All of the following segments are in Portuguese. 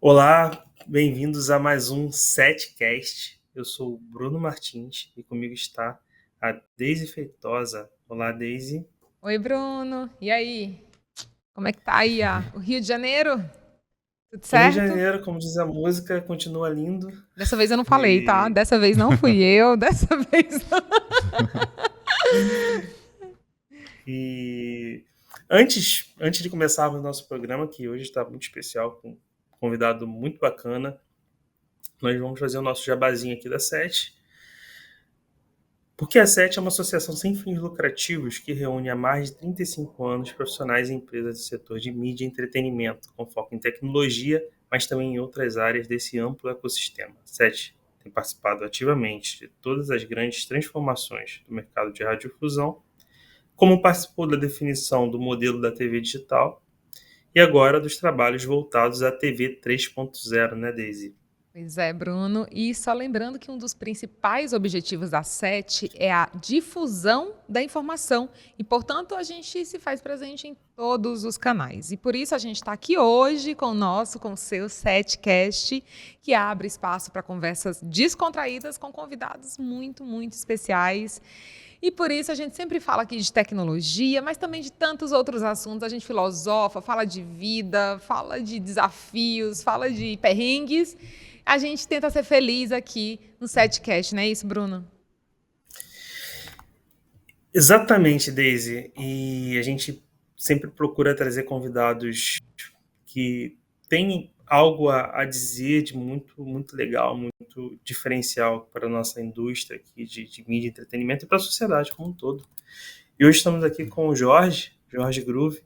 Olá, bem-vindos a mais um Setcast. Eu sou o Bruno Martins e comigo está a Deise Feitosa. Olá, Deise. Oi, Bruno. E aí? Como é que tá aí, o Rio de Janeiro? Tudo O Rio de certo? Janeiro, como diz a música, continua lindo. Dessa vez eu não falei, tá? E, Dessa vez não fui eu, dessa vez não. e antes de começarmos o nosso programa, que hoje está muito especial, com um convidado muito bacana, nós vamos fazer o nosso jabazinho aqui da Sete. Porque a SET é uma associação sem fins lucrativos que reúne há mais de 35 anos profissionais e empresas do setor de mídia e entretenimento, com foco em tecnologia, mas também em outras áreas desse amplo ecossistema. A SET tem participado ativamente de todas as grandes transformações do mercado de radiodifusão, como participou da definição do modelo da TV digital e agora dos trabalhos voltados à TV 3.0, né, Daisy? Pois é, Bruno. E só lembrando que um dos principais objetivos da SET é a difusão da informação. E, portanto, a gente se faz presente em todos os canais. E por isso a gente está aqui hoje com o seu SETcast, que abre espaço para conversas descontraídas com convidados muito, muito especiais. E por isso a gente sempre fala aqui de tecnologia, mas também de tantos outros assuntos. A gente filosofa, fala de vida, fala de desafios, fala de perrengues. A gente tenta ser feliz aqui no Setcast, não é isso, Bruno? Exatamente, Daisy. E a gente sempre procura trazer convidados que têm algo a dizer de muito, muito legal, muito diferencial para a nossa indústria aqui de mídia e entretenimento e para a sociedade como um todo. E hoje estamos aqui com o Jorge Groove.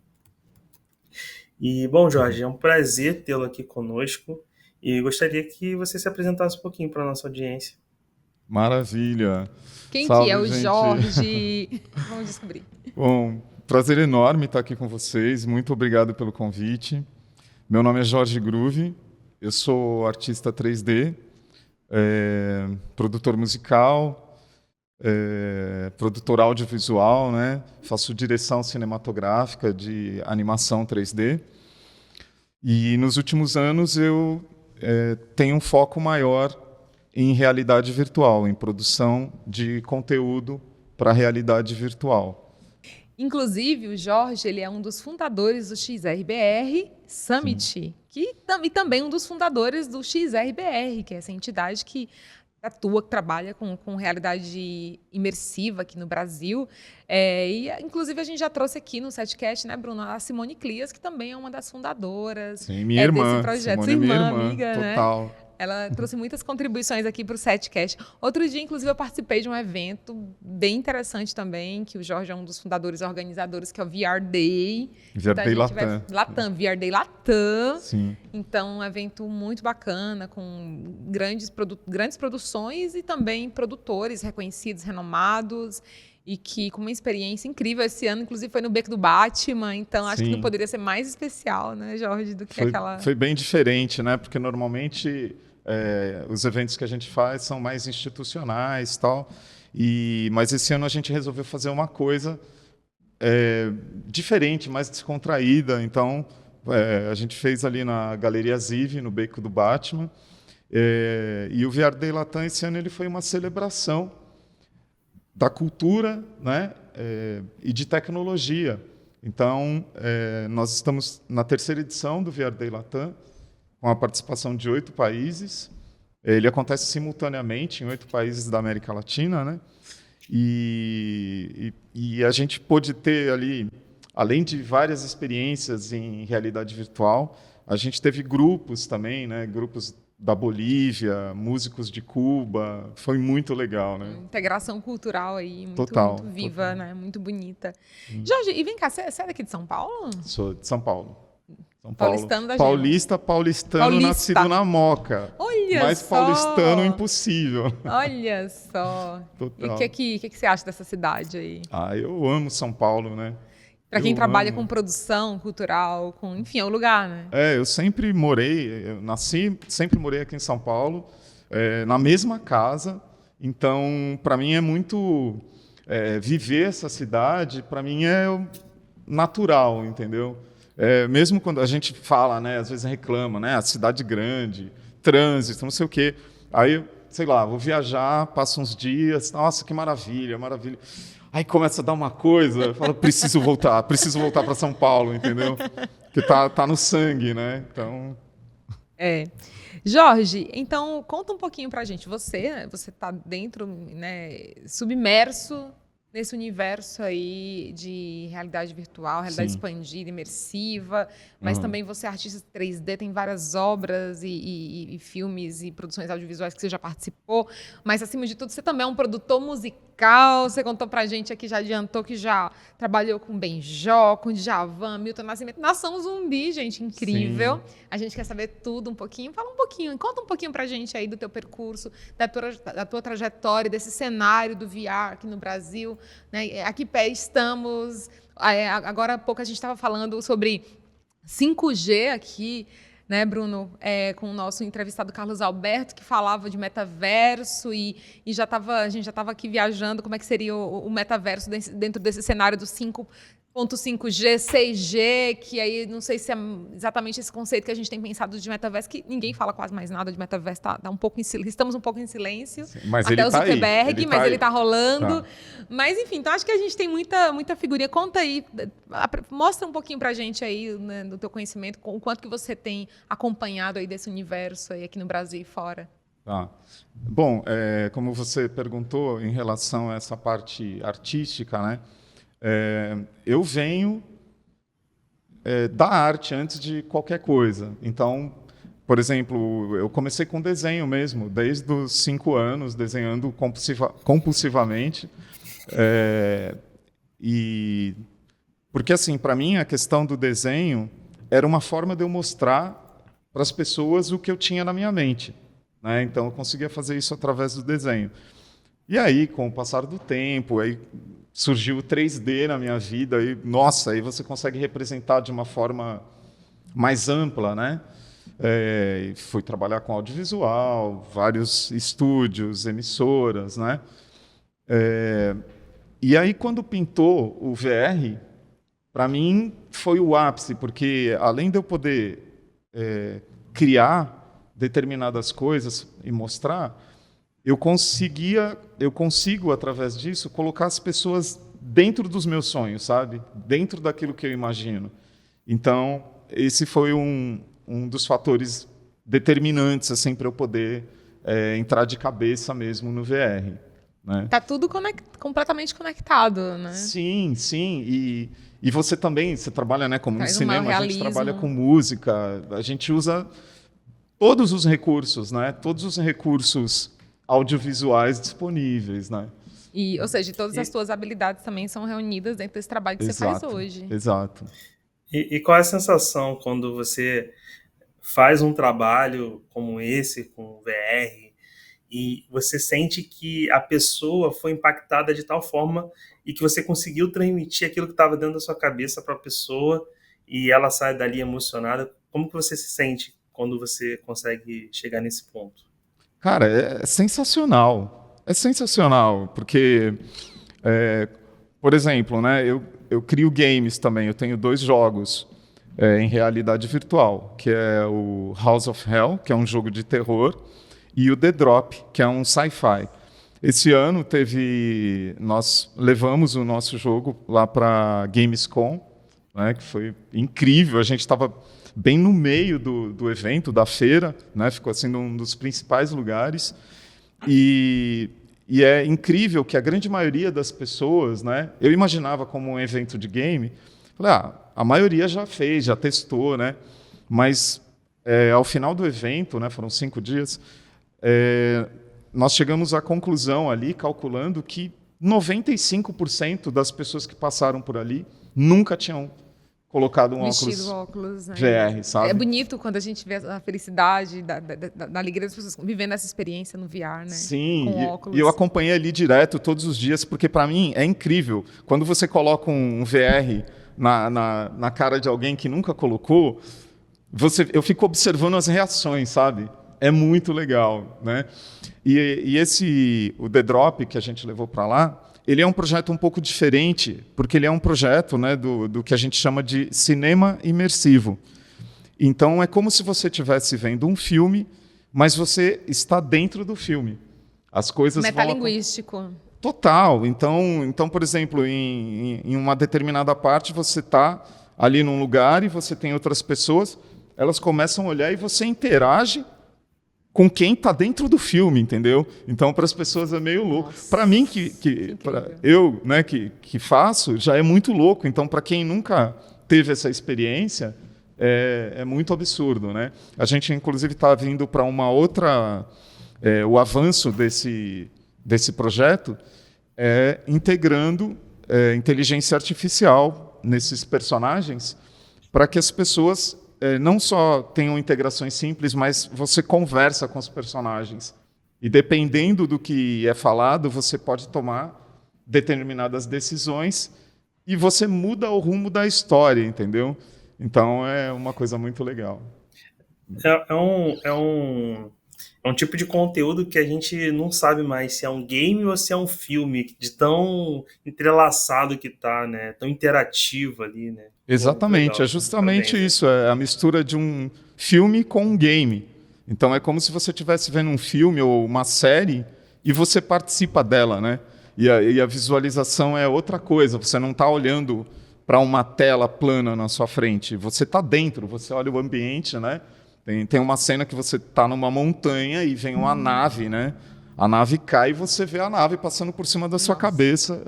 E, bom, Jorge, é um prazer tê-lo aqui conosco e gostaria que você se apresentasse um pouquinho para a nossa audiência. Maravilha. Quem que é Salve, o gente. Jorge? Vamos descobrir. Bom, prazer enorme estar aqui com vocês. Muito obrigado pelo convite. Meu nome é Jorge Groove. Eu sou artista 3D, produtor musical, produtor audiovisual, né? Faço direção cinematográfica de animação 3D. E nos últimos anos eu tenho um foco maior em realidade virtual, em produção de conteúdo para realidade virtual. Inclusive, o Jorge ele é um dos fundadores do XRBR Summit, e também um dos fundadores do XRBR, que é essa entidade que atua, que trabalha com realidade imersiva aqui no Brasil. Inclusive, a gente já trouxe aqui no Setcast, né, Bruno, a Simone Clias, que também é uma das fundadoras Sim, minha desse irmã. projeto. Sua Simone é minha irmã, irmã, amiga, né? total. Ela trouxe muitas contribuições aqui para o Setcast. Outro dia, inclusive, eu participei de um evento bem interessante também, que o Jorge é um dos fundadores e organizadores, que é o VR Day. VR Day Latam. VR Day Latam. Sim. Então, um evento muito bacana, com grandes produções e também produtores reconhecidos, renomados, e que com uma experiência incrível. Esse ano, inclusive, foi no Beco do Batman, então acho que não poderia ser mais especial, né, Jorge, do que aquela... Foi bem diferente, né? Porque normalmente os eventos que a gente faz são mais institucionais e tal, mas esse ano a gente resolveu fazer uma coisa diferente, mais descontraída. Então, a gente fez ali na Galeria Ziv, no Beco do Batman, e o VR Day Latam esse ano ele foi uma celebração da cultura, né, e de tecnologia. Então, nós estamos na terceira edição do VR Day Latam, com a participação de 8 países. Ele acontece simultaneamente em 8 países da América Latina, né? E a gente pôde ter ali, além de várias experiências em realidade virtual, a gente teve grupos também, né? Grupos da Bolívia, músicos de Cuba, foi muito legal, né? Integração cultural aí, muito viva, total. Né? Muito bonita. Jorge, e vem cá, você é daqui de São Paulo? Sou de São Paulo. Paulistano da paulistano nascido na Moca. Olha mas só! Paulistano impossível. Olha só! Total. E o que você acha dessa cidade aí? Eu amo São Paulo, né? Para quem trabalha com produção cultural, enfim, é o lugar, né? Eu sempre sempre morei aqui em São Paulo, na mesma casa. Então, para mim é muito viver essa cidade. Para mim é natural, entendeu? Mesmo quando a gente fala, né, às vezes reclama, né, a cidade grande, trânsito, não sei o quê. Aí, sei lá, vou viajar, passo uns dias, nossa, que maravilha, maravilha. Aí começa a dar uma coisa, eu falo, preciso voltar para São Paulo, entendeu? Porque tá no sangue, né? Então... Jorge, então conta um pouquinho pra gente. Você está dentro, né, submerso nesse universo aí de realidade virtual, realidade expandida, imersiva, mas também você é artista 3D, tem várias obras e filmes e produções audiovisuais que você já participou, mas acima de tudo você também é um produtor musical, você contou pra gente aqui, já adiantou que já trabalhou com Benjó, com Djavan, Milton Nascimento, Nação Zumbi, gente, incrível. Sim. A gente quer saber tudo um pouquinho, conta um pouquinho pra gente aí do teu percurso, da tua trajetória, desse cenário do VR aqui no Brasil, né? A que pé estamos? Agora há pouco a gente estava falando sobre 5G aqui, né, Bruno? Com o nosso entrevistado Carlos Alberto, que falava de metaverso e a gente já estava aqui viajando como é que seria o metaverso dentro desse cenário do 5.5G, 6G, que aí não sei se é exatamente esse conceito que a gente tem pensado de metaverso, que ninguém fala quase mais nada de metaverso, tá um pouco estamos um pouco em silêncio. Sim, mas até ele o Zuckerberg, ele tá rolando. Tá. Mas, enfim, então acho que a gente tem muita figurinha. Conta aí, mostra um pouquinho pra gente aí, né, do teu conhecimento, o quanto que você tem acompanhado aí desse universo aí aqui no Brasil e fora. Tá. Bom, como você perguntou em relação a essa parte artística, né? Eu venho da arte antes de qualquer coisa. Então, por exemplo, eu comecei com desenho mesmo, desde os 5 anos, desenhando compulsivamente. Porque, assim, para mim, a questão do desenho era uma forma de eu mostrar para as pessoas o que eu tinha na minha mente, né? Então, eu conseguia fazer isso através do desenho. E aí, com o passar do tempo, aí surgiu o 3D na minha vida, e, nossa, aí você consegue representar de uma forma mais ampla, né? Fui trabalhar com audiovisual, vários estúdios, emissoras, né? E aí, quando pintou o VR, para mim foi o ápice, porque além de eu poder criar determinadas coisas e mostrar, eu consigo, através disso, colocar as pessoas dentro dos meus sonhos, sabe? Dentro daquilo que eu imagino. Então, esse foi um dos fatores determinantes assim, para eu poder entrar de cabeça mesmo no VR. Né? Tá tudo completamente conectado, né? Sim, sim. E você também, você trabalha, né, como no cinema, a gente trabalha com música, a gente usa todos os recursos, né? Todos os recursos audiovisuais disponíveis, né? Ou seja, todas as tuas habilidades também são reunidas dentro desse trabalho que você faz hoje. Exato. E qual é a sensação quando você faz um trabalho como esse, com o VR, e você sente que a pessoa foi impactada de tal forma e que você conseguiu transmitir aquilo que estava dentro da sua cabeça para a pessoa e ela sai dali emocionada? Como que você se sente quando você consegue chegar nesse ponto? Cara, é sensacional. É sensacional, porque, por exemplo, né, eu crio games também. Eu tenho 2 jogos em realidade virtual, que é o House of Hell, que é um jogo de terror, e o The Drop, que é um sci-fi. Esse ano nós levamos o nosso jogo lá para Gamescom, né, que foi incrível. A gente estava bem no meio do evento, da feira, né? Ficou assim um dos principais lugares. E é incrível que a grande maioria das pessoas, né? Eu imaginava como um evento de game, falei, a maioria já fez, já testou, né? Mas ao final do evento, né? Foram 5 dias, nós chegamos à conclusão ali, calculando que 95% das pessoas que passaram por ali nunca tinham colocado um óculos né? VR, sabe? É bonito quando a gente vê a felicidade, da alegria das pessoas vivendo essa experiência no VR, né? Sim, com óculos. E eu acompanhei ali direto todos os dias, porque para mim é incrível. Quando você coloca um VR na cara de alguém que nunca colocou, eu fico observando as reações, sabe? É muito legal, né? E o The Drop que a gente levou para lá, ele é um projeto um pouco diferente, porque ele é um projeto, né, do que a gente chama de cinema imersivo. Então, é como se você estivesse vendo um filme, mas você está dentro do filme. As coisas metalinguístico. Total. Então, por exemplo, em uma determinada parte, você está ali num lugar e você tem outras pessoas, elas começam a olhar e você interage com quem está dentro do filme, entendeu? Então, para as pessoas é meio louco. Para mim, eu, né, que faço, já é muito louco. Então, para quem nunca teve essa experiência, é muito absurdo, né? A gente, inclusive, está vindo para uma outra... o avanço desse projeto é integrando inteligência artificial nesses personagens para que as pessoas não só tenham integrações simples, mas você conversa com os personagens. E dependendo do que é falado, você pode tomar determinadas decisões e você muda o rumo da história, entendeu? Então é uma coisa muito legal. É um tipo de conteúdo que a gente não sabe mais se é um game ou se é um filme, de tão entrelaçado que tá, né? Tão interativo ali, né? Exatamente, é justamente isso. É a mistura de um filme com um game. Então é como se você estivesse vendo um filme ou uma série e você participa dela, né? E a visualização é outra coisa. Você não está olhando para uma tela plana na sua frente. Você está dentro, você olha o ambiente, né? Tem uma cena que você está numa montanha e vem uma nave, né? A nave cai e você vê a nave passando por cima da sua cabeça.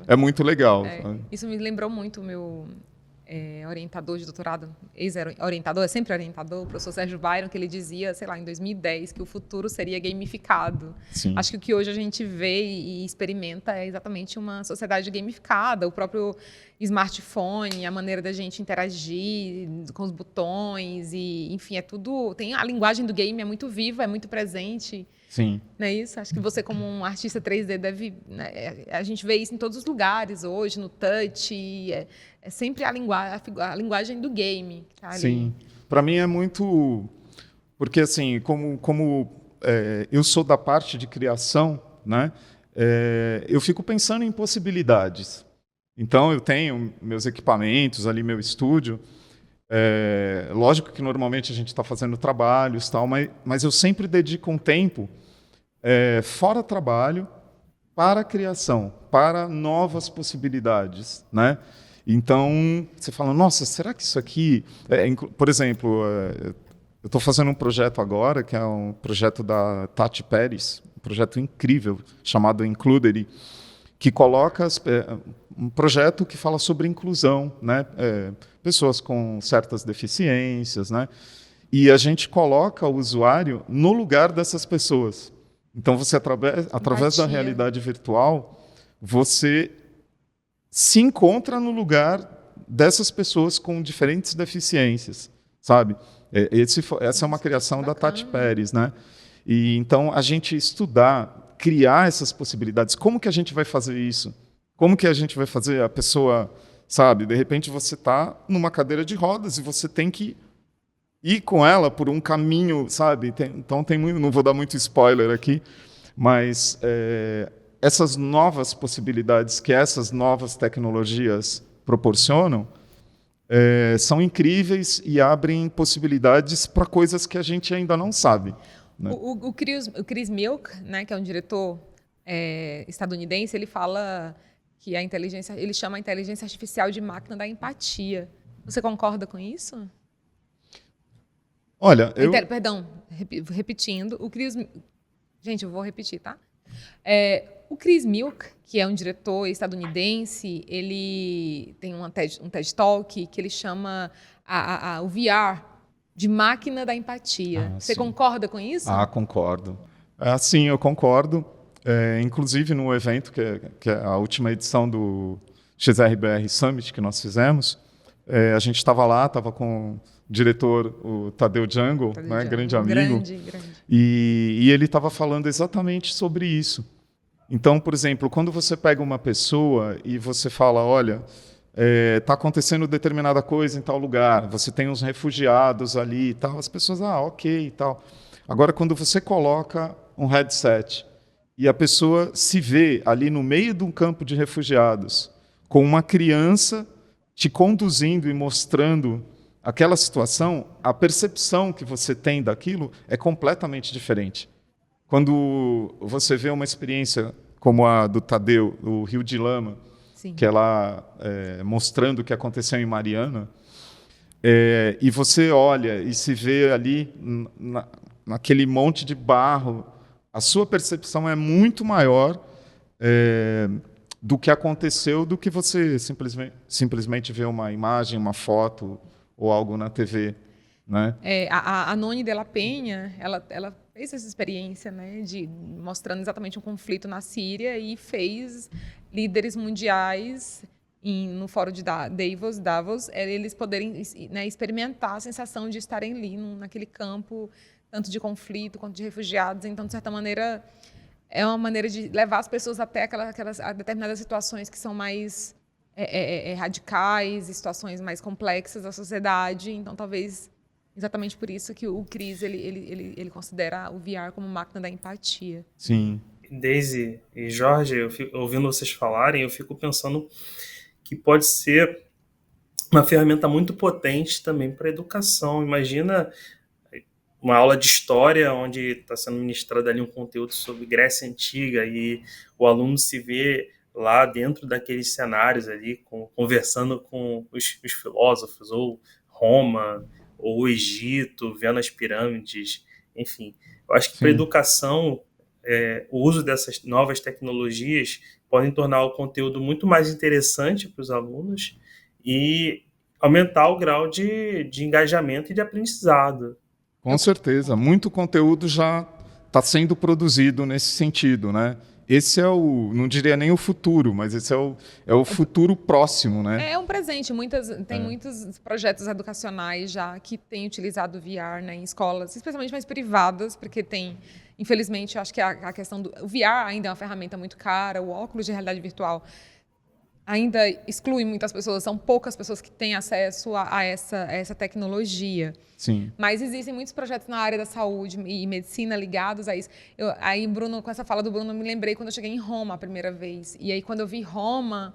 É muito legal. Isso me lembrou muito o meu orientador de doutorado, ex-orientador, é sempre orientador, o professor Sérgio Byron, que ele dizia, sei lá, em 2010, que o futuro seria gamificado. Sim. Acho que o que hoje a gente vê e experimenta é exatamente uma sociedade gamificada, o próprio smartphone, a maneira da gente interagir com os botões, e enfim, é tudo... A linguagem do game é muito viva, é muito presente. Sim. Não é isso? Acho que você, como um artista 3D, deve... Né, a gente vê isso em todos os lugares hoje, no touch. É sempre a linguagem do game. Tá ali. Sim. Para mim é muito... Porque, assim, como eu sou da parte de criação, né, eu fico pensando em possibilidades. Então, eu tenho meus equipamentos ali, meu estúdio. Lógico que, normalmente, a gente está fazendo trabalhos, tal, mas eu sempre dedico um tempo fora trabalho para a criação, para novas possibilidades, né? Então, você fala, nossa, será que isso aqui... por exemplo, eu estou fazendo um projeto agora, que é um projeto da Tati Pérez, um projeto incrível, chamado Includery, que coloca um projeto que fala sobre inclusão, né? Pessoas com certas deficiências, né? E a gente coloca o usuário no lugar dessas pessoas. Então, você, através da realidade virtual, você se encontra no lugar dessas pessoas com diferentes deficiências, sabe? Essa é uma criação da Tati Pérez, né? E então a gente estudar, criar essas possibilidades. Como que a gente vai fazer isso? Como que a gente vai fazer a pessoa, sabe? De repente você está numa cadeira de rodas e você tem que ir com ela por um caminho, sabe? Então tem muito, não vou dar muito spoiler aqui, mas essas novas possibilidades que essas novas tecnologias proporcionam são incríveis e abrem possibilidades para coisas que a gente ainda não sabe. Né? O Chris Milk, né, que é um diretor estadunidense, ele fala que ele chama a inteligência artificial de máquina da empatia. Você concorda com isso? Olha, Perdão, repetindo. Gente, eu vou repetir, tá? O Chris Milk, que é um diretor estadunidense, ele tem um TED Talk que ele chama o VR de máquina da empatia. Você concorda com isso? Concordo. Sim, eu concordo. Inclusive, no evento, que é a última edição do XRBR Summit que nós fizemos, a gente estava lá, estava com o diretor, o Tadeu Jungle, né, grande amigo. Grande. E ele estava falando exatamente sobre isso. Então, por exemplo, quando você pega uma pessoa e você fala, olha, está acontecendo determinada coisa em tal lugar, você tem uns refugiados ali e tal, as pessoas, ok e tal. Agora, quando você coloca um headset e a pessoa se vê ali no meio de um campo de refugiados, com uma criança te conduzindo e mostrando aquela situação, a percepção que você tem daquilo é completamente diferente. Quando você vê uma experiência como a do Tadeu, o Rio de Lama, Sim. que ela mostrando o que aconteceu em Mariana, e você olha e se vê ali naquele monte de barro, a sua percepção é muito maior do que aconteceu, do que você simplesmente ver uma imagem, uma foto ou algo na TV, né? A Noni de la Penha, ela fez essa experiência, né, mostrando exatamente um conflito na Síria e fez líderes mundiais no fórum de Davos, eles poderem, né, experimentar a sensação de estarem ali naquele campo, tanto de conflito quanto de refugiados. Então, de certa maneira, é uma maneira de levar as pessoas até a determinadas situações que são mais radicais, situações mais complexas da sociedade. Então, talvez exatamente por isso que o Cris ele considera o VR como máquina da empatia. Sim. Daisy e Jorge, ouvindo vocês falarem, eu fico pensando que pode ser uma ferramenta muito potente também para a educação. Imagina uma aula de história onde está sendo ministrado ali um conteúdo sobre Grécia Antiga e o aluno se vê lá dentro daqueles cenários ali, conversando com os filósofos, ou Roma, ou o Egito, vendo as pirâmides, enfim. Eu acho que para a educação, o uso dessas novas tecnologias podem tornar o conteúdo muito mais interessante para os alunos e aumentar o grau de engajamento e de aprendizado. Com certeza. Muito conteúdo já está sendo produzido nesse sentido, né? Esse não diria nem o futuro, mas esse é o futuro próximo, né? É um presente. Tem muitos projetos educacionais já que têm utilizado o VR, né, em escolas, especialmente mais privadas, porque infelizmente, eu acho que a questão o VR ainda é uma ferramenta muito cara, o óculos de realidade virtual ainda exclui muitas pessoas, são poucas pessoas que têm acesso a essa tecnologia. Sim. Mas existem muitos projetos na área da saúde e medicina ligados a isso. Aí, Bruno, com essa fala do Bruno, eu me lembrei quando eu cheguei em Roma a primeira vez. E aí, quando eu vi Roma,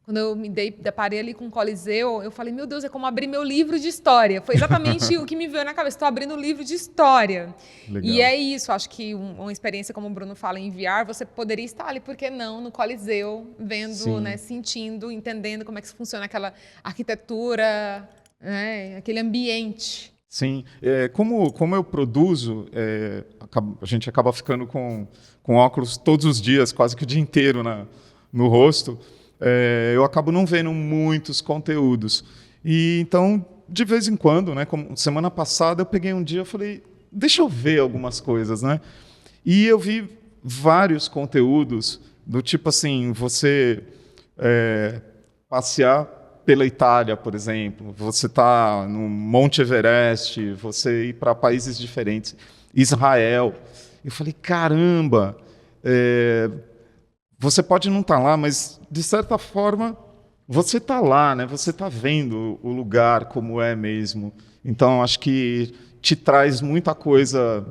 quando eu me deparei ali com o Coliseu, eu falei, meu Deus, é como abrir meu livro de história. Foi exatamente o que me veio na cabeça. Estou abrindo um livro de história. Legal. E é isso. Acho que uma experiência, como o Bruno fala, em VR, você poderia estar ali, por que não, no Coliseu, vendo, né, sentindo, entendendo como é que funciona aquela arquitetura, né, aquele ambiente. Sim. Como eu produzo, a gente acaba ficando com óculos todos os dias, quase que o dia inteiro no rosto. Eu acabo não vendo muitos conteúdos. E então, de vez em quando, né, como semana passada, eu peguei um dia e falei, deixa eu ver algumas coisas, né? E eu vi vários conteúdos do tipo assim, você passear pela Itália, por exemplo, você está no Monte Everest, você ir para países diferentes, Israel. Eu falei, caramba, você pode não estar lá, mas, de certa forma, você está lá, né? Você está vendo o lugar como é mesmo. Então, acho que te traz muita coisa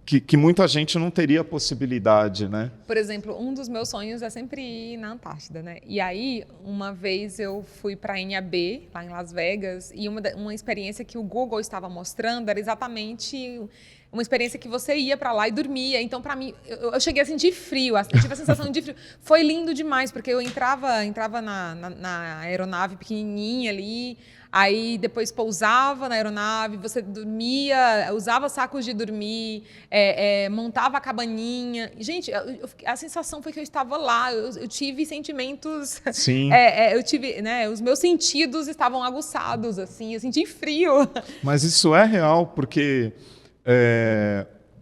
que muita gente não teria possibilidade, né? Por exemplo, um dos meus sonhos é sempre ir na Antártida, né? E aí, uma vez eu fui para a NAB, lá em Las Vegas, e uma experiência que o Google estava mostrando era exatamente uma experiência que você ia para lá e dormia. Então, para mim, eu cheguei a sentir frio, eu tive a sensação de frio. Foi lindo demais, porque eu entrava na aeronave pequenininha ali, aí depois pousava na aeronave, você dormia, usava sacos de dormir, montava a cabaninha. Gente, a sensação foi que eu estava lá, eu tive sentimentos... Sim. Eu tive, né, os meus sentidos estavam aguçados, assim, eu senti frio. Mas isso é real, porque...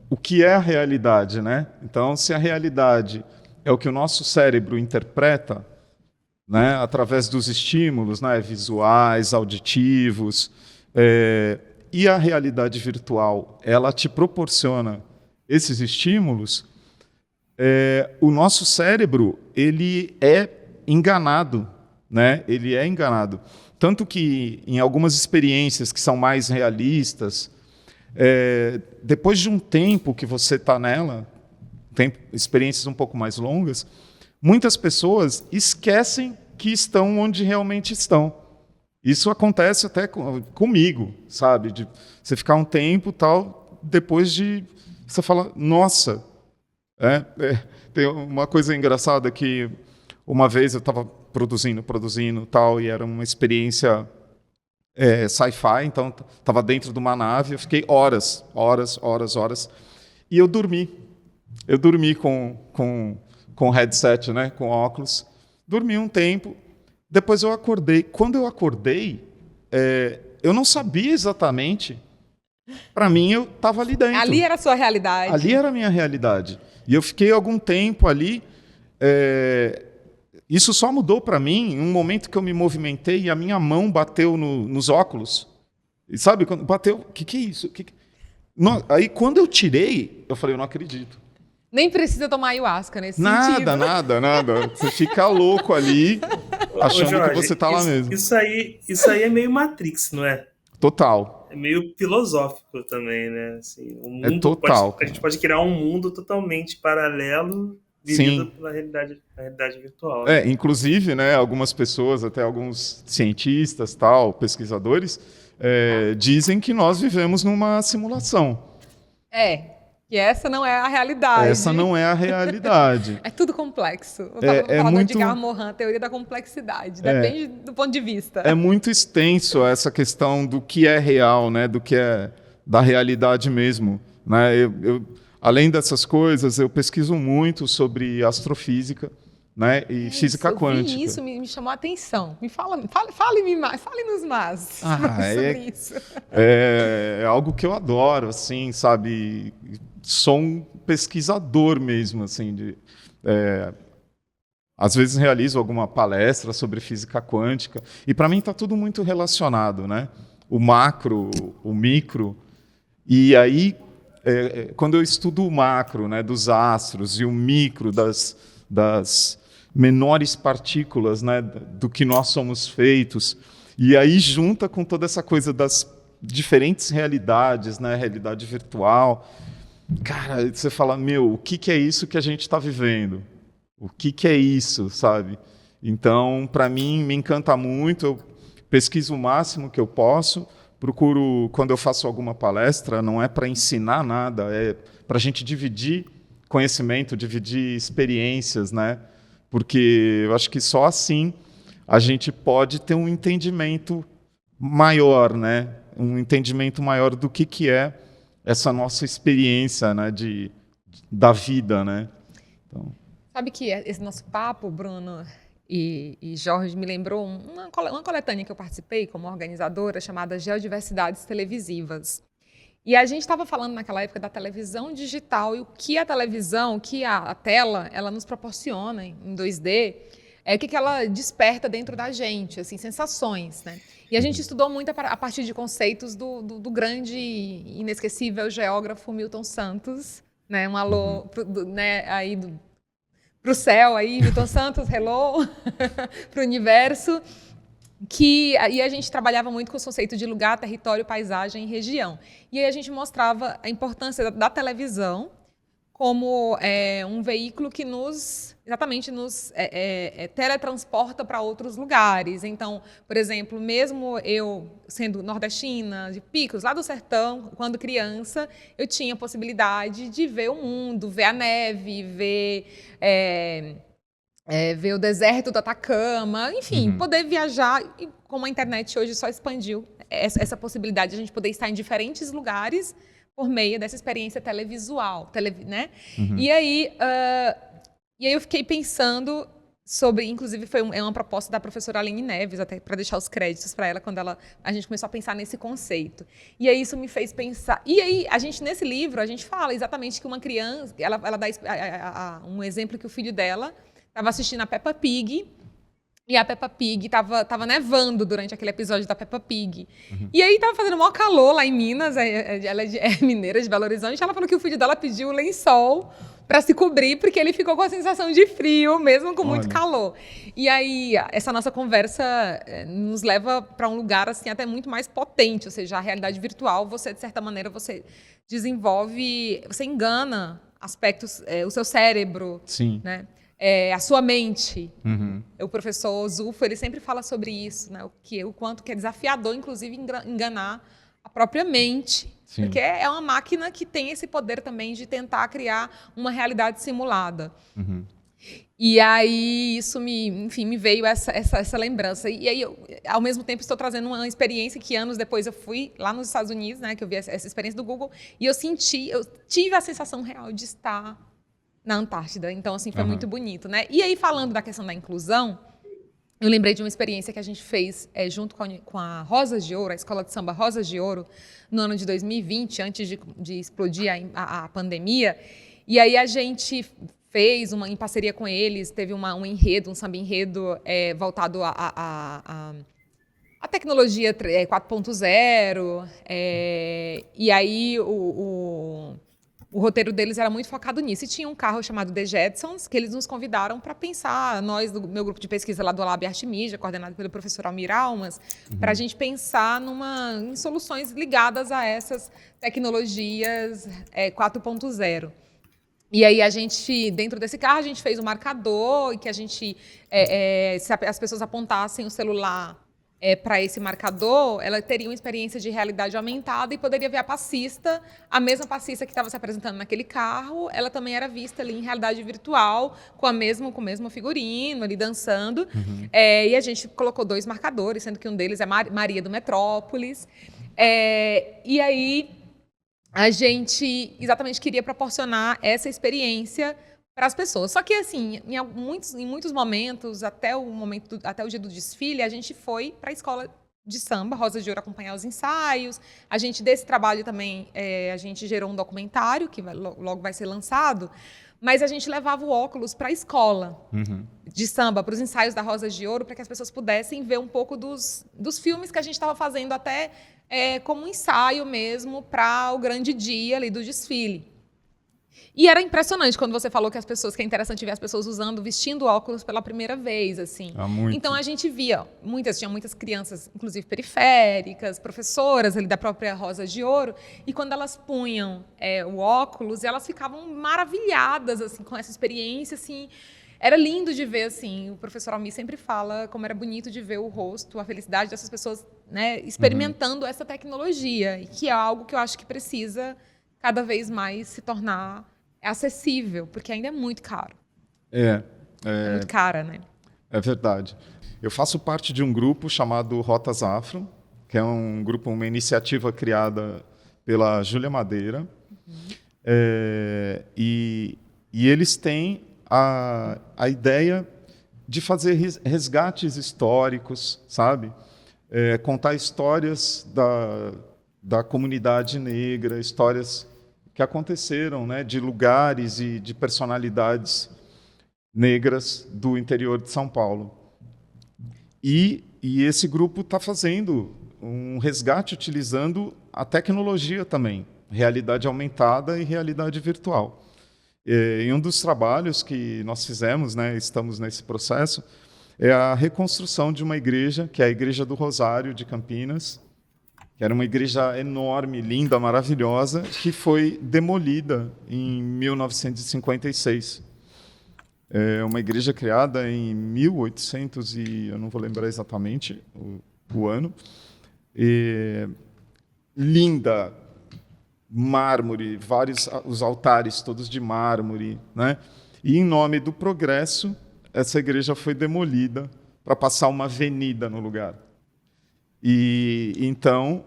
o que é a realidade, né? Então, se a realidade é o que o nosso cérebro interpreta, né, através dos estímulos, né, visuais, auditivos, e a realidade virtual, ela te proporciona esses estímulos, o nosso cérebro ele é enganado, né? Ele é enganado. Tanto que em algumas experiências que são mais realistas, depois de um tempo que você está nela, experiências um pouco mais longas, muitas pessoas esquecem que estão onde realmente estão. Isso acontece até comigo, sabe? De você ficar um tempo tal, depois de você falar, nossa, tem uma coisa engraçada que uma vez eu estava produzindo tal, e era uma experiência sci-fi, então estava dentro de uma nave, eu fiquei horas, e eu dormi. Eu dormi com headset, né, com óculos, dormi um tempo, depois eu acordei. Quando eu acordei, eu não sabia exatamente. Para mim, eu estava ali dentro. Ali era a sua realidade. Ali era a minha realidade. E eu fiquei algum tempo ali. Isso só mudou para mim em um momento que eu me movimentei e a minha mão bateu nos óculos. E sabe, quando bateu, o que é isso? Aí, quando eu tirei, eu falei, eu não acredito. Nem precisa tomar ayahuasca nesse sentido. Nada. Você fica louco ali, achando Jorge, que você está lá mesmo. Isso aí é meio Matrix, não é? Total. É meio filosófico também, né? Assim, o mundo total. A gente pode criar um mundo totalmente paralelo vivido pela realidade virtual. Né? Inclusive, né, algumas pessoas, até alguns cientistas, pesquisadores, dizem que nós vivemos numa simulação. Que essa não é a realidade. Essa não é a realidade. É tudo complexo. Eu estava falando de Edgar Morin, a teoria da complexidade. Depende do ponto de vista. É muito extenso essa questão do que é real, né? Do que é da realidade mesmo. Né? Além dessas coisas, eu pesquiso muito sobre astrofísica, né? E física quântica. Isso me chamou a atenção. Fale-me mais, fale-nos mais sobre isso. É algo que eu adoro, assim, sabe? Sou um pesquisador mesmo, assim, às vezes realizo alguma palestra sobre física quântica, e para mim está tudo muito relacionado, né? O macro, o micro, e aí, quando eu estudo o macro, né, dos astros, e o micro das menores partículas, né, do que nós somos feitos, e aí junta com toda essa coisa das diferentes realidades, né, realidade virtual. Cara, você fala, o que é isso que a gente está vivendo? O que é isso, sabe? Então, para mim, me encanta muito, eu pesquiso o máximo que eu posso, procuro, quando eu faço alguma palestra, não é para ensinar nada, é para a gente dividir conhecimento, dividir experiências, né? Porque eu acho que só assim a gente pode ter um entendimento maior, né? Um entendimento maior do que é essa nossa experiência, né, da vida, né? Então... Sabe que esse nosso papo, Bruno e Jorge, me lembrou uma coletânea que eu participei como organizadora chamada Geodiversidades Televisivas. E a gente estava falando naquela época da televisão digital e o que a televisão, que a tela, ela nos proporciona em 2D, o que ela desperta dentro da gente, assim, sensações, né? E a gente estudou muito a partir de conceitos do grande e inesquecível geógrafo Milton Santos, né? Um alô aí pro céu, aí, Milton Santos, hello, pro universo. E a gente trabalhava muito com o conceito de lugar, território, paisagem e região. E aí a gente mostrava a importância da televisão como um veículo que nos teletransporta para outros lugares. Então, por exemplo, mesmo eu sendo nordestina, de Picos, lá do sertão, quando criança, eu tinha a possibilidade de ver o mundo, ver a neve, ver o deserto do Atacama, enfim, poder viajar. E como a internet hoje só expandiu essa possibilidade de a gente poder estar em diferentes lugares por meio dessa experiência televisual, né? E aí eu fiquei pensando sobre, inclusive foi uma proposta da professora Aline Neves, até para deixar os créditos para ela, quando a gente começou a pensar nesse conceito. E aí isso me fez pensar. E aí, nesse livro, a gente fala exatamente que uma criança, ela dá um exemplo que o filho dela estava assistindo a Peppa Pig, e a Peppa Pig tava nevando durante aquele episódio da Peppa Pig. E aí tava fazendo maior calor lá em Minas, ela é mineira de Belo Horizonte, ela falou que o filho dela pediu lençol para se cobrir, porque ele ficou com a sensação de frio, mesmo com muito calor. E aí, essa nossa conversa nos leva para um lugar assim até muito mais potente, ou seja, a realidade virtual, você, de certa maneira, você desenvolve, você engana aspectos, o seu cérebro, Sim. né? A sua mente. Uhum. O professor Zulfo, ele sempre fala sobre isso, né? O quanto que é desafiador, inclusive, enganar a própria mente. Sim. Porque é uma máquina que tem esse poder também de tentar criar uma realidade simulada. Uhum. E aí isso me veio essa lembrança. E aí, ao mesmo tempo, estou trazendo uma experiência que anos depois eu fui lá nos Estados Unidos, né? Que eu vi essa experiência do Google, e eu tive a sensação real de estar na Antártida. Então, assim, foi muito bonito, né? E aí, falando da questão da inclusão, eu lembrei de uma experiência que a gente fez junto com a Rosas de Ouro, a Escola de Samba Rosas de Ouro, no ano de 2020, antes de explodir a pandemia. E aí a gente fez, em parceria com eles, teve um enredo, um samba enredo voltado à tecnologia 4.0. E aí o roteiro deles era muito focado nisso. E tinha um carro chamado The Jetsons, que eles nos convidaram para pensar, nós, do meu grupo de pesquisa lá do Lab Arte Mídia, coordenado pelo professor Almir Almas, para a gente pensar em soluções ligadas a essas tecnologias 4.0. E aí a gente, dentro desse carro, a gente fez um marcador e que a gente, se as pessoas apontassem o celular para esse marcador, ela teria uma experiência de realidade aumentada e poderia ver a mesma passista que estava se apresentando naquele carro, ela também era vista ali em realidade virtual, com o mesmo figurino, ali dançando. Uhum. E a gente colocou 2 marcadores, sendo que um deles é Maria do Metrópolis. E aí a gente exatamente queria proporcionar essa experiência para as pessoas. Só que, assim, em muitos momentos, até o dia do desfile, a gente foi para a escola de samba, Rosas de Ouro, acompanhar os ensaios. A gente, desse trabalho também, a gente gerou um documentário, que logo vai ser lançado, mas a gente levava o óculos para a escola de samba, para os ensaios da Rosas de Ouro, para que as pessoas pudessem ver um pouco dos filmes que a gente estava fazendo até como um ensaio mesmo para o grande dia ali do desfile. E era impressionante quando você falou que é interessante ver as pessoas vestindo óculos pela primeira vez, assim. Então a gente via, tinha muitas crianças, inclusive periféricas, professoras ali da própria Rosa de Ouro, e quando elas punham o óculos, elas ficavam maravilhadas, assim, com essa experiência, assim. Era lindo de ver, assim. O professor Almir sempre fala como era bonito de ver o rosto, a felicidade dessas pessoas, né, experimentando essa tecnologia, e que é algo que eu acho que precisa cada vez mais se tornar acessível, porque ainda é muito caro. É muito cara, né? É verdade. Eu faço parte de um grupo chamado Rotas Afro, que é uma iniciativa criada pela Júlia Madeira. E eles têm a ideia de fazer resgates históricos, sabe? Contar histórias da comunidade negra, histórias que aconteceram, né, de lugares e de personalidades negras do interior de São Paulo. E esse grupo está fazendo um resgate utilizando a tecnologia também, realidade aumentada e realidade virtual. E um dos trabalhos que nós fizemos, né, estamos nesse processo, é a reconstrução de uma igreja, que é a Igreja do Rosário de Campinas, que era uma igreja enorme, linda, maravilhosa, que foi demolida em 1956. É uma igreja criada em 1800 e eu não vou lembrar exatamente o ano. Linda, mármore, os altares todos de mármore, né? E em nome do progresso, essa igreja foi demolida para passar uma avenida no lugar. E então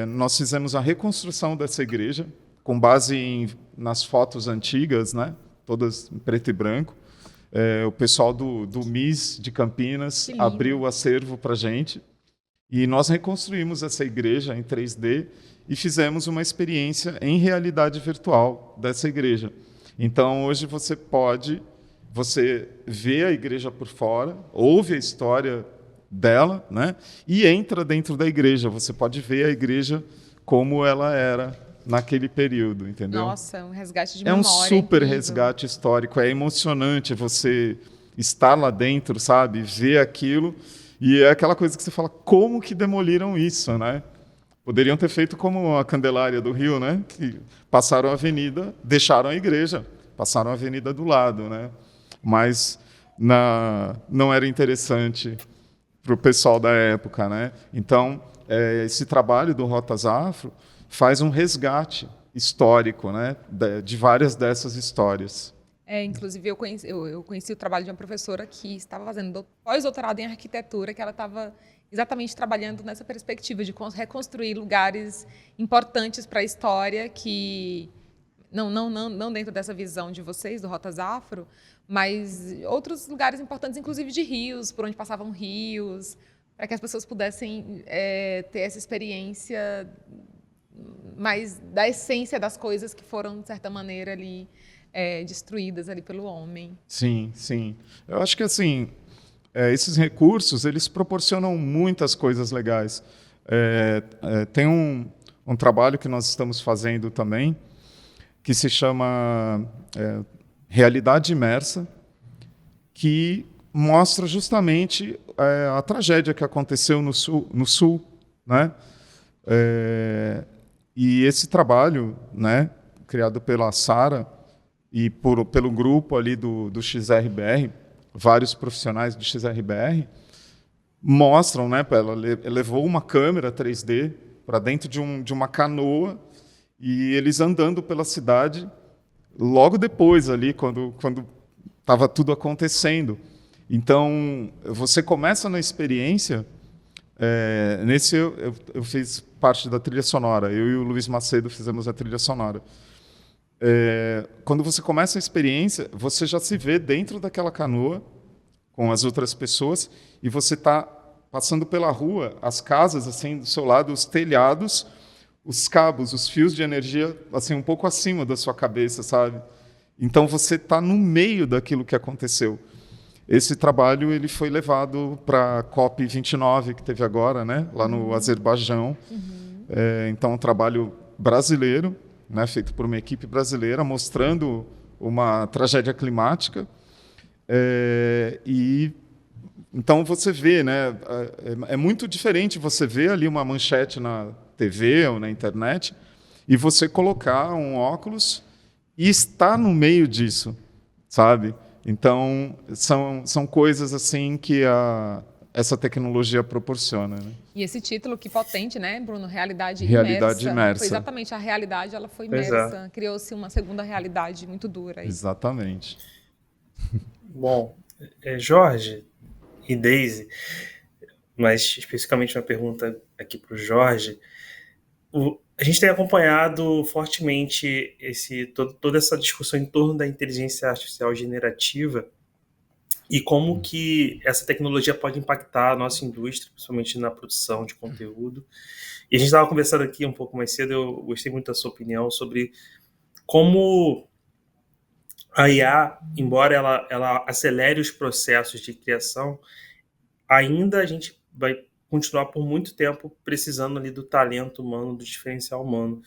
nós fizemos a reconstrução dessa igreja com base nas fotos antigas, né? Todas em preto e branco. O pessoal do MIS de Campinas abriu o acervo para a gente e nós reconstruímos essa igreja em 3D e fizemos uma experiência em realidade virtual dessa igreja. Então hoje você vê a igreja por fora, ouve a história dela, né? E entra dentro da igreja. Você pode ver a igreja como ela era naquele período, entendeu? Nossa, é um resgate de memória. É um super incrível. resgate histórico. É emocionante você estar lá dentro, sabe? Ver aquilo. E é aquela coisa que você fala, como que demoliram isso, né? Poderiam ter feito como a Candelária do Rio, né? Que passaram a avenida, deixaram a igreja, passaram a avenida do lado, né? Mas não era interessante para o pessoal da época, né? Então, esse trabalho do Rotas Afro faz um resgate histórico, né? De várias dessas histórias. Inclusive, eu conheci o trabalho de uma professora que estava fazendo pós-doutorado em arquitetura, que ela estava exatamente trabalhando nessa perspectiva de reconstruir lugares importantes para a história, que não dentro dessa visão de vocês, do Rotas Afro, mas outros lugares importantes, inclusive de rios, por onde passavam rios, para que as pessoas pudessem ter essa experiência mais da essência das coisas que foram, de certa maneira, ali destruídas ali pelo homem. Sim, sim. Eu acho que assim, esses recursos eles proporcionam muitas coisas legais. Tem um trabalho que nós estamos fazendo também que se chama Realidade Imersa, que mostra justamente a tragédia que aconteceu no Sul, né? E esse trabalho, né, criado pela Sara e pelo grupo ali do XRBR, vários profissionais do XRBR, mostram, né, ela levou uma câmera 3D para dentro de uma canoa e eles andando pela cidade logo depois ali, quando estava tudo acontecendo. Então, você começa na experiência. Nesse eu fiz parte da trilha sonora. Eu e o Luiz Macedo fizemos a trilha sonora. Quando você começa a experiência, você já se vê dentro daquela canoa com as outras pessoas e você está passando pela rua, as casas assim do seu lado, os telhados, os cabos, os fios de energia assim um pouco acima da sua cabeça, sabe? Então você está no meio daquilo que aconteceu. Esse trabalho ele foi levado para a COP29 que teve agora, né, lá no Azerbaijão. Então um trabalho brasileiro, né, feito por uma equipe brasileira, mostrando uma tragédia climática. E então você vê, né, é muito diferente você ver ali uma manchete na TV ou na internet e você colocar um óculos e estar no meio disso, sabe? Então são coisas assim que essa tecnologia proporciona, né? E esse título, que potente, né, Bruno? Realidade imersa. Foi exatamente a realidade, ela foi imersa. Criou-se uma segunda realidade muito dura. Aí. Exatamente. Bom, Jorge e Daisy, mas especificamente uma pergunta aqui para o Jorge. A gente tem acompanhado fortemente toda essa discussão em torno da inteligência artificial generativa e como que essa tecnologia pode impactar a nossa indústria, principalmente na produção de conteúdo. E a gente estava conversando aqui um pouco mais cedo, eu gostei muito da sua opinião sobre como a IA, embora ela acelere os processos de criação, ainda a gente vai continuar por muito tempo precisando ali do talento humano, do diferencial humano.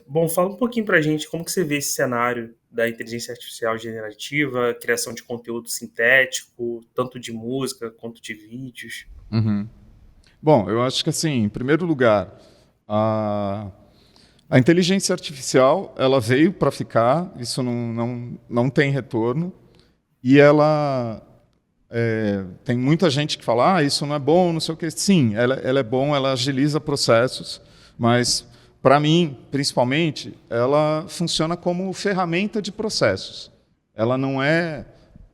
Bom, fala um pouquinho pra gente como que você vê esse cenário da inteligência artificial generativa, criação de conteúdo sintético, tanto de música quanto de vídeos. Bom, eu acho que assim, em primeiro lugar, a inteligência artificial ela veio para ficar, isso não tem retorno, e ela tem muita gente que fala, isso não é bom, não sei o quê. Sim, ela é bom, ela agiliza processos, mas, para mim, principalmente, ela funciona como ferramenta de processos. Ela não é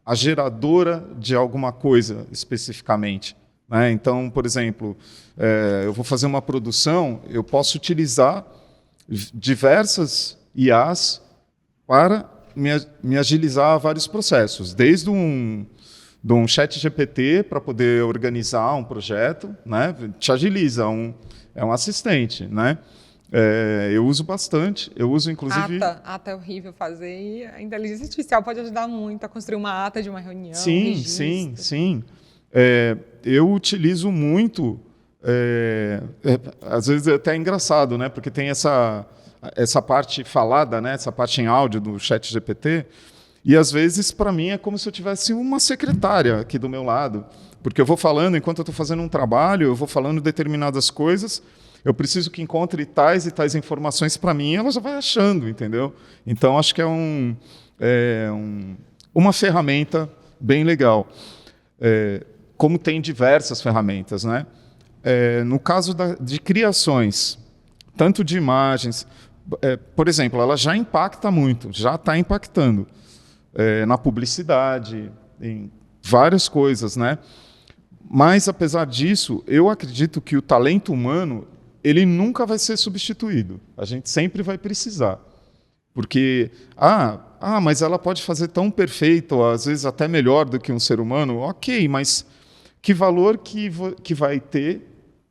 a geradora de alguma coisa especificamente, né? Então, por exemplo, eu vou fazer uma produção, eu posso utilizar diversas IAs para me agilizar vários processos, desde de um chat GPT para poder organizar um projeto, né? Te agiliza, é um assistente, né? Eu uso bastante, eu uso inclusive... Ata é horrível fazer e a inteligência artificial pode ajudar muito a construir uma ata de uma reunião, Sim. Eu utilizo muito, às vezes é até engraçado, né? Porque tem essa parte falada, né? Essa parte em áudio do chat GPT, e às vezes para mim é como se eu tivesse uma secretária aqui do meu lado, porque eu vou falando, enquanto eu estou fazendo um trabalho, eu vou falando determinadas coisas, eu preciso que encontre tais e tais informações para mim, ela já vai achando, entendeu? Então, acho que é uma ferramenta bem legal. Como tem diversas ferramentas, né? No caso de criações, tanto de imagens, por exemplo, ela já impacta muito, já está impactando na publicidade, em várias coisas, né? Mas, apesar disso, eu acredito que o talento humano ele nunca vai ser substituído. A gente sempre vai precisar. Porque, mas ela pode fazer tão perfeito, às vezes até melhor do que um ser humano. Ok, mas que valor que vai ter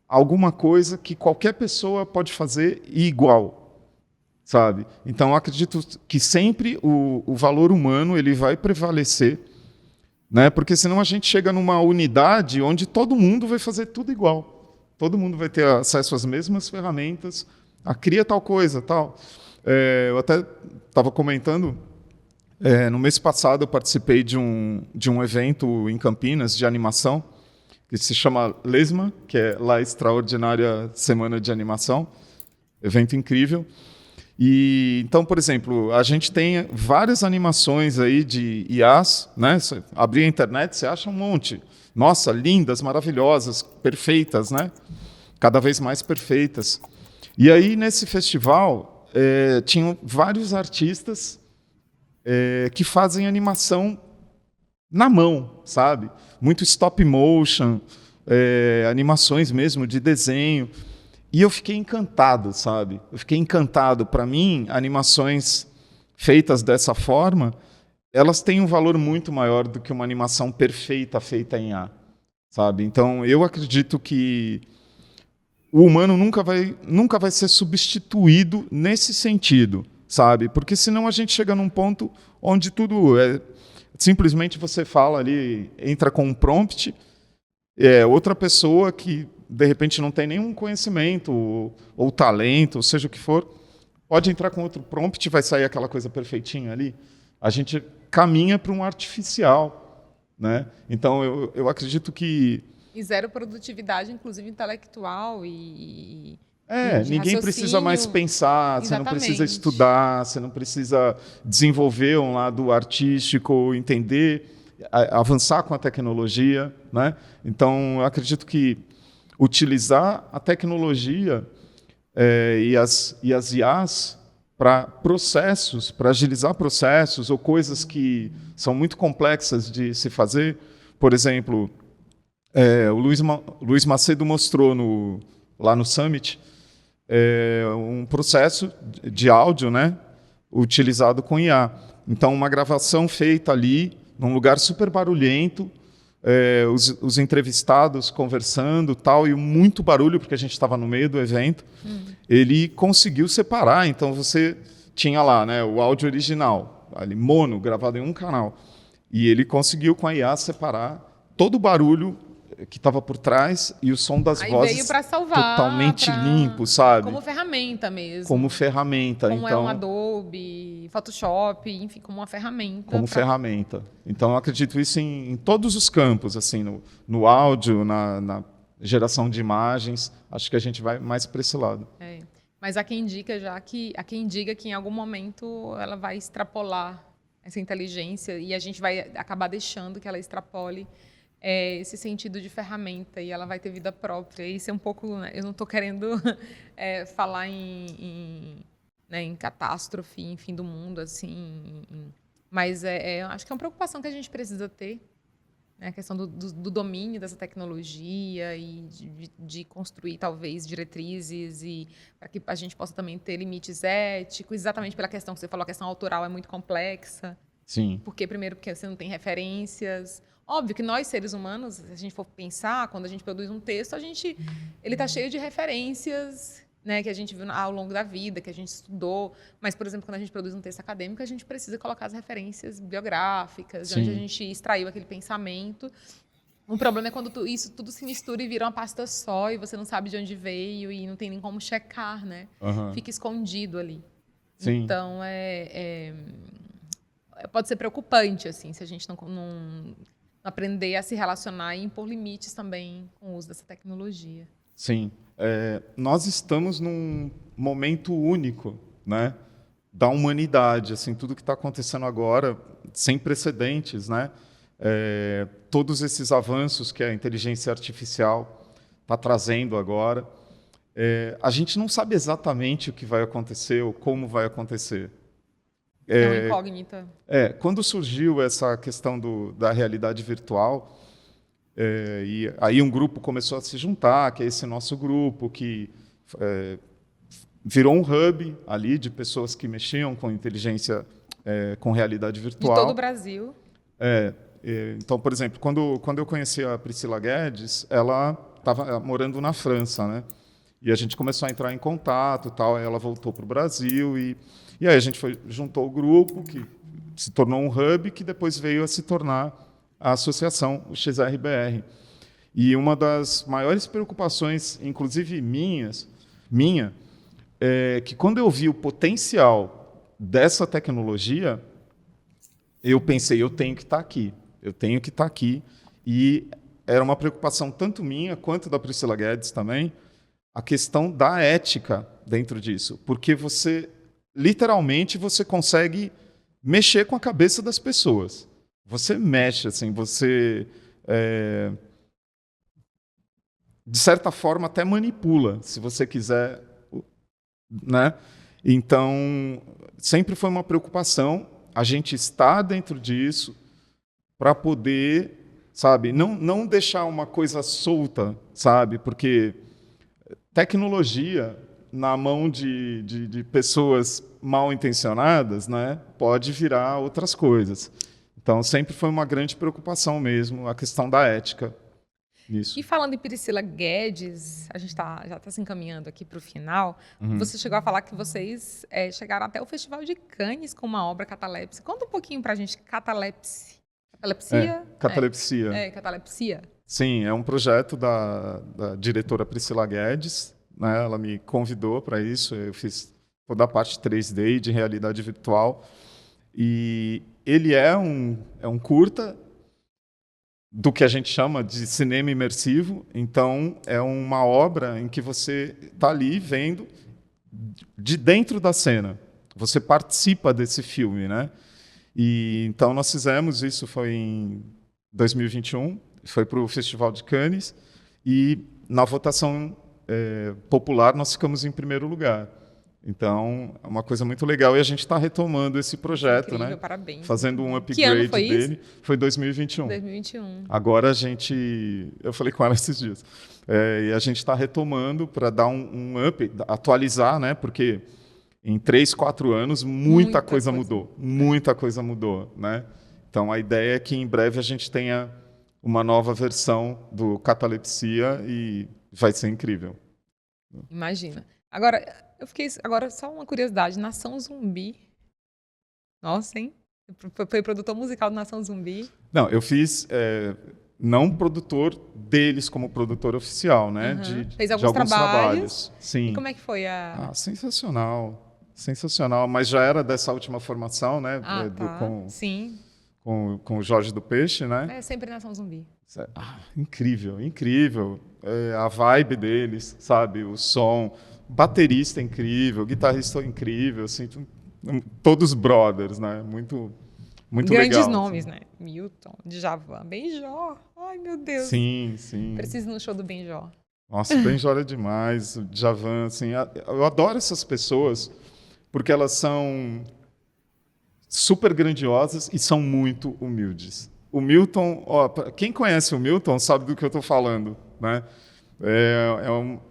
alguma coisa que qualquer pessoa pode fazer e igual, sabe? Então, eu acredito que sempre o valor humano ele vai prevalecer, né? Porque senão a gente chega numa unidade onde todo mundo vai fazer tudo igual. Todo mundo vai ter acesso às mesmas ferramentas, cria tal coisa, tal. Eu até estava comentando, no mês passado eu participei de um evento em Campinas de animação, que se chama LESMA, que é La Extraordinária Semana de Animação, evento incrível. E então, por exemplo, a gente tem várias animações aí de IAs, né? Você abrir a internet, você acha um monte. Nossa, lindas, maravilhosas, perfeitas, né? Cada vez mais perfeitas. E aí, nesse festival, tinham vários artistas que fazem animação na mão, sabe? Muito stop motion, animações mesmo de desenho. E eu fiquei encantado, sabe? Eu fiquei encantado. Para mim, animações feitas dessa forma, elas têm um valor muito maior do que uma animação perfeita feita em A, sabe? Então, eu acredito que o humano nunca vai ser substituído nesse sentido, sabe? Porque senão a gente chega num ponto onde tudo simplesmente você fala ali, entra com um prompt, outra pessoa que de repente não tem nenhum conhecimento ou talento, ou seja o que for, pode entrar com outro prompt e vai sair aquela coisa perfeitinha ali. A gente caminha para um artificial, né? Então eu acredito que e zero produtividade, inclusive intelectual e ninguém precisa mais pensar, Exatamente. Você não precisa estudar, você não precisa desenvolver um lado artístico, entender, avançar com a tecnologia, né? Então, eu acredito que utilizar a tecnologia e as IAs para processos, para agilizar processos ou coisas que são muito complexas de se fazer. Por exemplo, o Luiz Macedo mostrou lá no Summit um processo de áudio, né, utilizado com IA. Então, uma gravação feita ali, num lugar super barulhento, os entrevistados conversando, tal, e muito barulho, porque a gente estava no meio do evento. Ele conseguiu separar. Então, você tinha lá, né, o áudio original, ali, mono, gravado em um canal. E ele conseguiu, com a IA, separar todo o barulho que estava por trás e o som das vozes veio para salvar, totalmente limpo, sabe? Como ferramenta mesmo. Como ferramenta. Como então, um Adobe, Photoshop, enfim, como uma ferramenta. Como ferramenta. Então, eu acredito isso em todos os campos, assim, no áudio, na geração de imagens. Acho que a gente vai mais para esse lado. Mas há quem diga que em algum momento ela vai extrapolar essa inteligência e a gente vai acabar deixando que ela extrapole esse sentido de ferramenta e ela vai ter vida própria. Isso é um pouco... Né, eu não estou querendo falar em catástrofe, em fim do mundo, assim. Mas acho que é uma preocupação que a gente precisa ter. Né, a questão do domínio dessa tecnologia e de construir, talvez, diretrizes e para que a gente possa também ter limites éticos, exatamente pela questão que você falou, a questão autoral é muito complexa. Sim. Porque você não tem referências. Óbvio que nós, seres humanos, se a gente for pensar, quando a gente produz um texto, ele está cheio de referências, né, que a gente viu ao longo da vida, que a gente estudou. Mas, por exemplo, quando a gente produz um texto acadêmico, a gente precisa colocar as referências biográficas, de onde a gente extraiu aquele pensamento. O problema é quando isso tudo se mistura e vira uma pasta só e você não sabe de onde veio e não tem nem como checar, né? Fica escondido ali. Sim. Então, pode ser preocupante, assim, se a gente não aprender a se relacionar e impor limites também com o uso dessa tecnologia. Sim. Nós estamos num momento único, né, da humanidade, assim, tudo que está acontecendo agora, sem precedentes, né? Todos esses avanços que a inteligência artificial está trazendo agora, a gente não sabe exatamente o que vai acontecer ou como vai acontecer. É uma incógnita. Quando surgiu essa questão da realidade virtual, e aí um grupo começou a se juntar, que é esse nosso grupo, que virou um hub ali de pessoas que mexiam com inteligência, com realidade virtual. De todo o Brasil. Então, por exemplo, quando eu conheci a Priscila Guedes, ela estava morando na França, né? E a gente começou a entrar em contato, tal. Aí ela voltou para o Brasil e aí a gente juntou o grupo, que se tornou um hub, que depois veio a se tornar a associação, o XRBR. E uma das maiores preocupações, inclusive minha, é que quando eu vi o potencial dessa tecnologia, eu pensei, eu tenho que estar aqui. Eu tenho que estar aqui. E era uma preocupação tanto minha quanto da Priscila Guedes também, a questão da ética dentro disso. Porque literalmente, você consegue mexer com a cabeça das pessoas. Você mexe, assim, você, de certa forma, até manipula, se você quiser, né? Então, sempre foi uma preocupação a gente estar dentro disso para poder, sabe, não deixar uma coisa solta, sabe? Porque tecnologia na mão de pessoas mal intencionadas, né, pode virar outras coisas. Então, sempre foi uma grande preocupação mesmo a questão da ética nisso. E falando em Priscila Guedes, a gente já está se encaminhando aqui para o final. Você chegou a falar que vocês chegaram até o Festival de Cannes com uma obra Catalepse. Conta um pouquinho para a gente, Catalepse. Catalepsia? Catalepsia. Catalepsia. Sim, é um projeto da diretora Priscila Guedes, né? Ela me convidou para isso, eu fiz toda a parte 3D de realidade virtual. E ele é um curta do que a gente chama de cinema imersivo. Então, é uma obra em que você está ali vendo de dentro da cena. Você participa desse filme, né? E então nós fizemos isso, foi em 2021, foi para o Festival de Cannes, e na votação popular nós ficamos em primeiro lugar. Então, é uma coisa muito legal. E a gente está retomando esse projeto, incrível, né? Parabéns. Fazendo um upgrade que ano foi dele. Isso? Foi 2021. 2021. Agora eu falei com ela esses dias. E a gente está retomando para dar um up, atualizar, né? Porque em 3, 4 anos, muita coisa mudou. Muita coisa mudou, né? Então, a ideia é que em breve a gente tenha uma nova versão do Catalepsia e vai ser incrível. Imagina. Agora, só uma curiosidade. Nação Zumbi. Nossa, hein? Foi produtor musical do Nação Zumbi. Não, eu fiz... não produtor deles como produtor oficial, né? Fez alguns trabalhos. Sim. E como é que foi sensacional. Sensacional. Mas já era dessa última formação, né? Sim. Com o Jorge do Peixe, né? Sempre Nação Zumbi. Incrível, incrível. A vibe deles, sabe? O som... Baterista incrível, guitarrista incrível, assim, todos brothers, né? Muito legal. Grandes nomes, assim. Né? Milton, Djavan, Benjor. Ai, meu Deus. Sim. Preciso ir no show do Benjor. Nossa, o Benjor é demais, o Djavan, assim, eu adoro essas pessoas porque elas são super grandiosas e são muito humildes. O Milton, quem conhece o Milton sabe do que eu estou falando, né?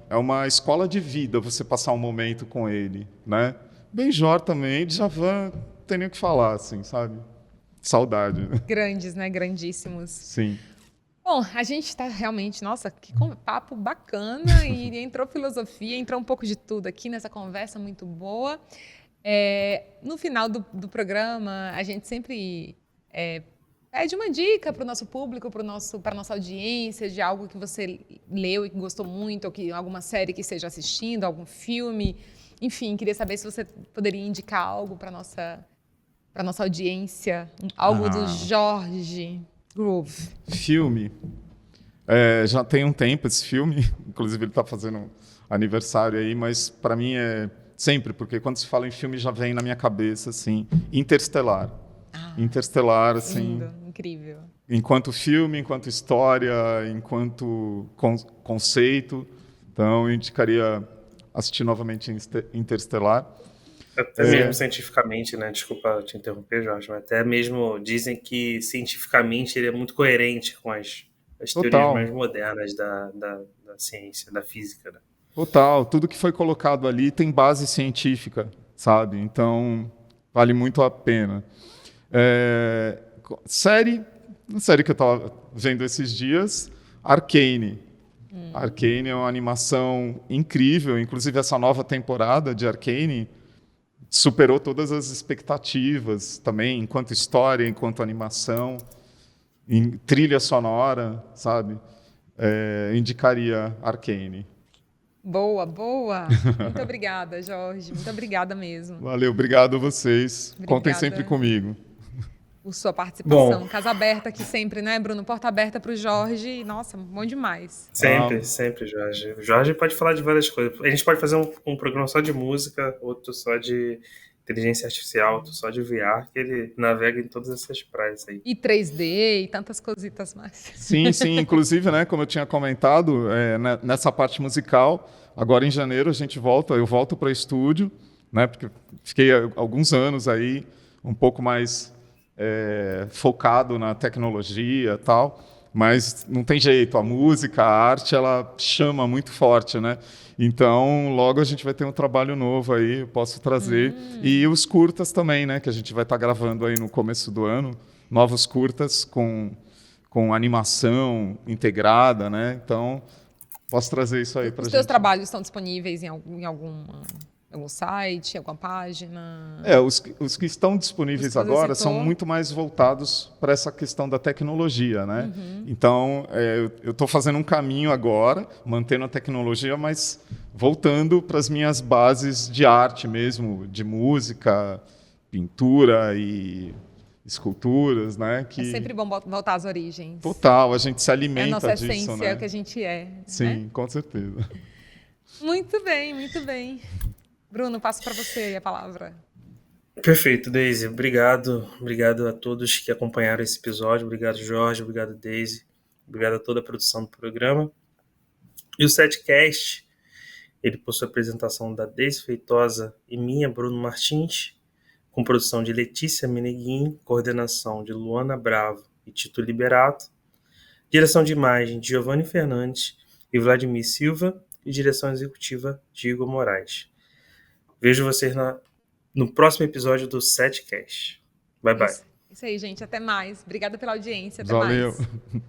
É uma escola de vida você passar um momento com ele, né? Benjor também, Djavan, não tem nem o que falar, assim, sabe? Saudade. Grandes, né? Grandíssimos. Sim. Bom, a gente está realmente, nossa, que papo bacana, e entrou filosofia, entrou um pouco de tudo aqui nessa conversa muito boa. No final do programa, a gente sempre pede uma dica para o nosso público, para a nossa audiência, de algo que você leu e que gostou muito, ou alguma série que esteja assistindo, algum filme. Enfim, queria saber se você poderia indicar algo para a nossa audiência, algo do Jorge Groove. Filme. Já tem um tempo esse filme, inclusive ele está fazendo aniversário aí, mas para mim é sempre, porque quando se fala em filme já vem na minha cabeça assim, Interestelar. Interestelar, assim, Lindo, incrível. enquanto filme, enquanto história, enquanto conceito. Então, eu indicaria assistir novamente Interestelar. Até mesmo cientificamente, né? Desculpa te interromper, Jorge, mas até mesmo dizem que cientificamente ele é muito coerente com as teorias mais Total, modernas da ciência, da física, né? total. Tudo que foi colocado ali tem base científica, sabe? Então, vale muito a pena. É, uma série que eu estava vendo esses dias, Arcane. Arcane é uma animação incrível, inclusive essa nova temporada de Arcane superou todas as expectativas também, enquanto história, enquanto animação, em trilha sonora, sabe? Indicaria Arcane. Boa, boa. Muito obrigada, Jorge. Muito obrigada mesmo. Valeu, obrigado a vocês. Contem Obrigada. sempre comigo. Por sua participação. Bom. Casa aberta aqui sempre, né, Bruno? Porta aberta para o Jorge. Nossa, bom demais. Sempre, Jorge. O Jorge pode falar de várias coisas. A gente pode fazer um programa só de música, outro só de inteligência artificial, outro só de VR, que ele navega em todas essas praias aí. E 3D e tantas cositas mais. Sim, sim. Inclusive, né, como eu tinha comentado, nessa parte musical, agora em janeiro eu volto para o estúdio, né, porque fiquei alguns anos aí um pouco mais focado na tecnologia e tal, mas não tem jeito, a música, a arte, ela chama muito forte, né? Então, logo a gente vai ter um trabalho novo aí, eu posso trazer. E os curtas também, né, que a gente vai estar gravando aí no começo do ano, novos curtas com animação integrada, né? Então, posso trazer isso aí para a gente. Os seus trabalhos estão disponíveis em algum site, alguma página? Os que estão disponíveis agora são muito mais voltados para essa questão da tecnologia, né? Então, eu estou fazendo um caminho agora, mantendo a tecnologia, mas voltando para as minhas bases de arte mesmo, de música, pintura e esculturas, né? É sempre bom voltar às origens. Total, a gente se alimenta disso, é a nossa essência, né? é o que a gente é. Sim, né? Com certeza. Muito bem, muito bem. Bruno, passo para você a palavra. Perfeito, Daisy. Obrigado. Obrigado a todos que acompanharam esse episódio. Obrigado, Jorge. Obrigado, Daisy. Obrigado a toda a produção do programa. E o Setcast, ele possui a apresentação da Daisy Feitosa e minha, Bruno Martins, com produção de Letícia Meneguin, coordenação de Luana Bravo e Tito Liberato, direção de imagem de Giovanni Fernandes e Vladimir Silva e direção executiva de Igor Moraes. Vejo vocês no próximo episódio do Setcast. Bye, bye. Isso aí, gente. Até mais. Obrigada pela audiência. Até Valeu. mais.